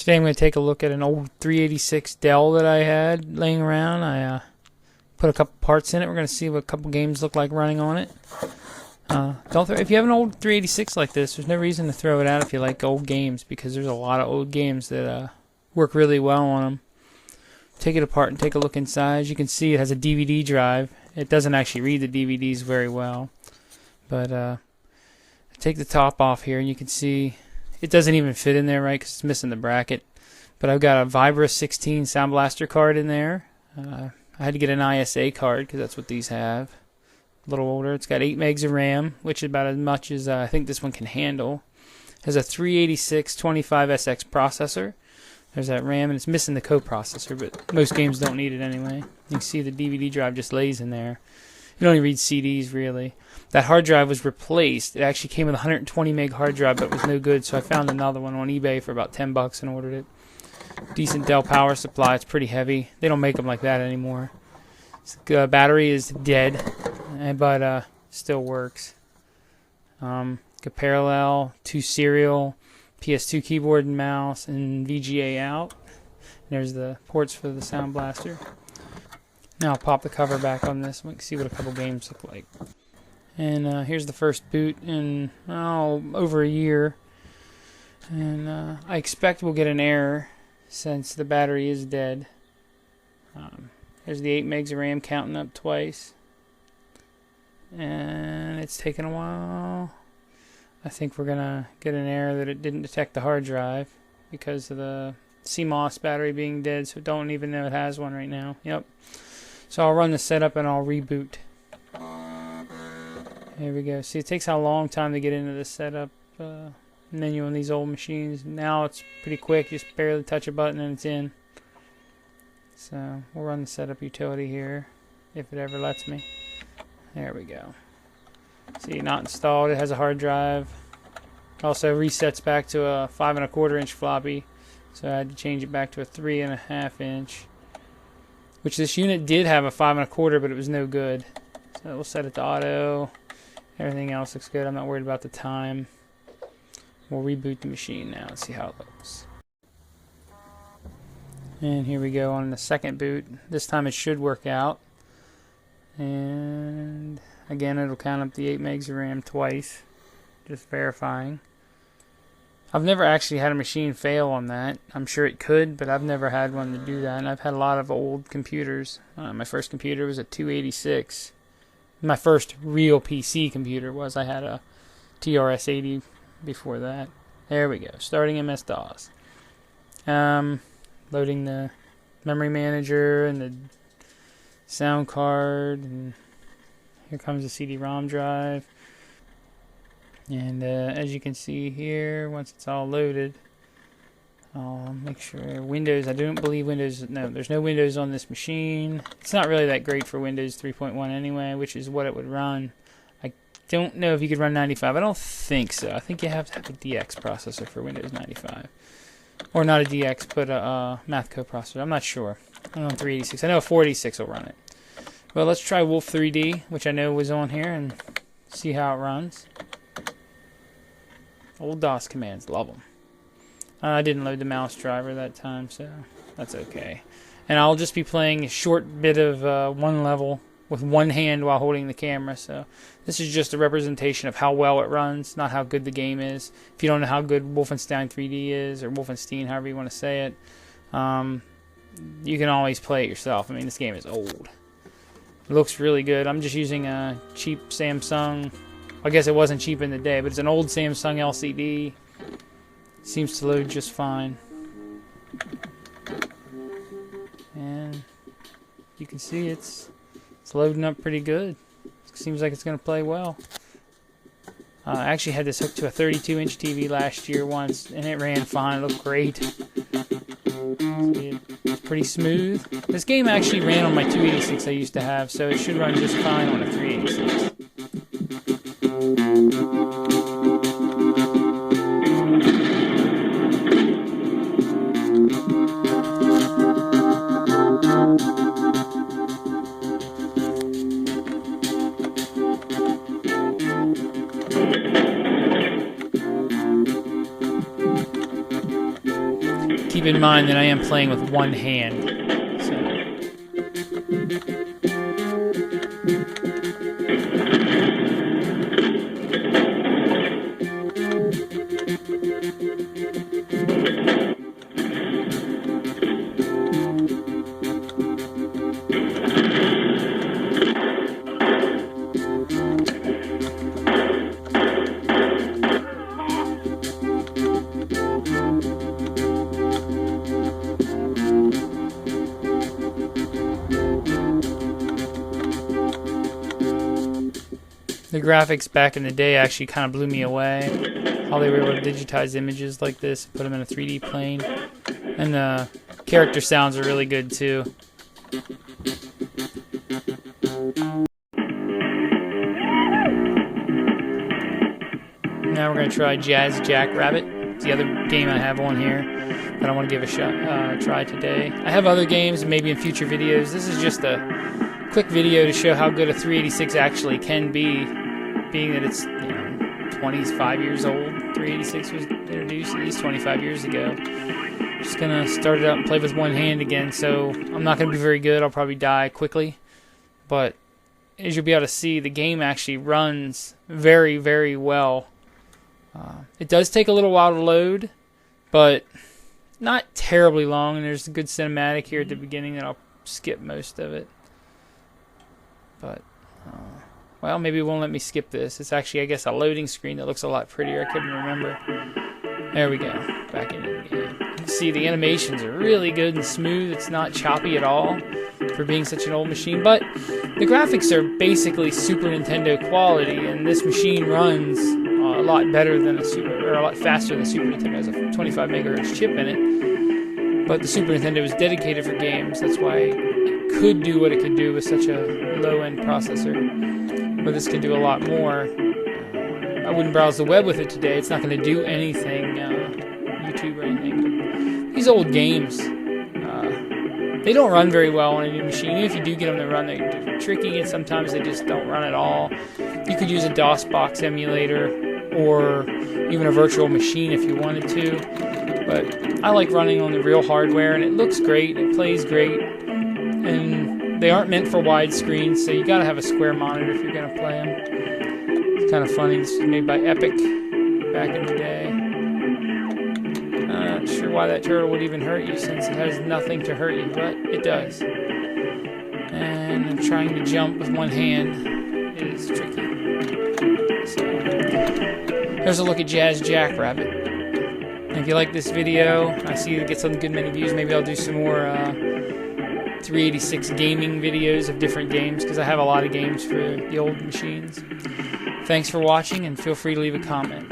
Today I'm going to take a look at an old 386 Dell that I had laying around. I put a couple parts in it. We're going to see what a couple games look like running on it. If you have an old 386 like this, there's no reason to throw it out if you like old games, because there's a lot of old games that work really well on them. Take it apart and take a look inside. As you can see, it has a DVD drive. It doesn't actually read the DVDs very well, but take the top off here and you can see it doesn't even fit in there right because it's missing the bracket. But I've got a Vibra 16 Sound Blaster card in there. I had to get an ISA card because that's what these have. A little older. It's got 8 megs of RAM, which is about as much as I think this one can handle. It has a 386 25SX processor. There's that RAM, and it's missing the coprocessor, but most games don't need it anyway. You can see the DVD drive just lays in there. It only reads CDs, really. That hard drive was replaced. It actually came with a 120 meg hard drive, but it was no good, so I found another one on eBay for about $10 and ordered it. Decent Dell power supply. It's pretty heavy. They don't make them like that anymore. The battery is dead, but still works. Got parallel, 2 serial, PS2 keyboard and mouse, and VGA out. There's the ports for the Sound Blaster. Now I'll pop the cover back on this. We can see what a couple games look like. And here's the first boot in over a year. And I expect we'll get an error since the battery is dead. There's the 8 megs of RAM counting up twice. And it's taken a while. I think we're going to get an error that it didn't detect the hard drive because of the CMOS battery being dead, so don't even know it has one right now. Yep. So I'll run the setup and I'll reboot. There we go. See, it takes a long time to get into the setup menu on these old machines. Now it's pretty quick. Just barely touch a button and it's in. So we'll run the setup utility here, if it ever lets me. There we go. See, not installed. It has a hard drive. Also resets back to a 5 1/4 inch floppy. So I had to change it back to a 3 1/2 inch. Which this unit did have a 5 1/4, but it was no good. So we'll set it to auto. Everything else looks good. I'm not worried about the time. We'll reboot the machine now and see how it looks. And here we go on the second boot. This time it should work out. And again, it'll count up the 8 megs of RAM twice. Just verifying. I've never actually had a machine fail on that. I'm sure it could, but I've never had one to do that. And I've had a lot of old computers. My first computer was a 286. My first real PC computer was. I had a TRS-80 before that. There we go. Starting MS-DOS. Loading the memory manager and the sound card. And here comes the CD-ROM drive. And as you can see here, once it's all loaded, I'll make sure Windows, I don't believe Windows, no, there's no Windows on this machine. It's not really that great for Windows 3.1 anyway, which is what it would run. I don't know if you could run 95. I don't think so. I think you have to have a DX processor for Windows 95. Or not a DX, but a math coprocessor. I'm not sure. I don't know, 386. I know a 486 will run it. Well, let's try Wolf 3D, which I know was on here, and see how it runs. Old DOS commands, love them. I didn't load the mouse driver that time, so that's okay. And I'll just be playing a short bit of one level with one hand while holding the camera. So this is just a representation of how well it runs, not how good the game is. If you don't know how good Wolfenstein 3D is, or Wolfenstein, however you want to say it, you can always play it yourself. I mean, this game is old. It looks really good. I'm just using a cheap Samsung. I guess it wasn't cheap in the day, but it's an old Samsung LCD. Seems to load just fine. And you can see it's loading up pretty good. Seems like it's going to play well. I actually had this hooked to a 32-inch TV last year once, and it ran fine. It looked great. It's pretty smooth. This game actually ran on my 286 I used to have, so it should run just fine on a 386. Keep keep in mind that I am playing with one hand. So. The graphics back in the day actually kind of blew me away. How they were able to digitize images like this, put them in a 3D plane. And the character sounds are really good too. Now we're going to try Jazz Jackrabbit. It's the other game I have on here that I want to give a shot, try today. I have other games, maybe in future videos. This is just a quick video to show how good a 386 actually can be, being that it's 25 years old. 386 was introduced at least 25 years ago. Just gonna start it up and play with one hand again, so I'm not gonna be very good. I'll probably die quickly, but as you'll be able to see, the game actually runs very, very well. It does take a little while to load, but not terribly long, and there's a good cinematic here at the beginning that I'll skip most of it. But, well, maybe it won't let me skip this. It's actually, I guess, a loading screen that looks a lot prettier. I couldn't remember. There we go. Back into the game. You can see the animations are really good and smooth. It's not choppy at all for being such an old machine. But the graphics are basically Super Nintendo quality, and this machine runs a lot better than a lot faster than Super Nintendo. It has a 25 megahertz chip in it. But the Super Nintendo is dedicated for games. That's why it could do what it could do with such a low-end processor. But this can do a lot more. I wouldn't browse the web with it today. It's not going to do anything, YouTube or anything. But these old games, they don't run very well on a new machine. Even if you do get them to run, they're tricky, and sometimes they just don't run at all. You could use a DOSBox emulator or even a virtual machine if you wanted to. But I like running on the real hardware, and it looks great, it plays great, and they aren't meant for widescreen, so you gotta have a square monitor if you're gonna play them. It's kind of funny. This was made by Epic back in the day. I'm not sure why that turtle would even hurt you, since it has nothing to hurt you, but it does. And I'm trying to jump with one hand. It is tricky. So, here's a look at Jazz Jackrabbit. And if you like this video, I see it gets some good many views. Maybe I'll do some more 386 gaming videos of different games, because I have a lot of games for the old machines. Thanks for watching, and feel free to leave a comment.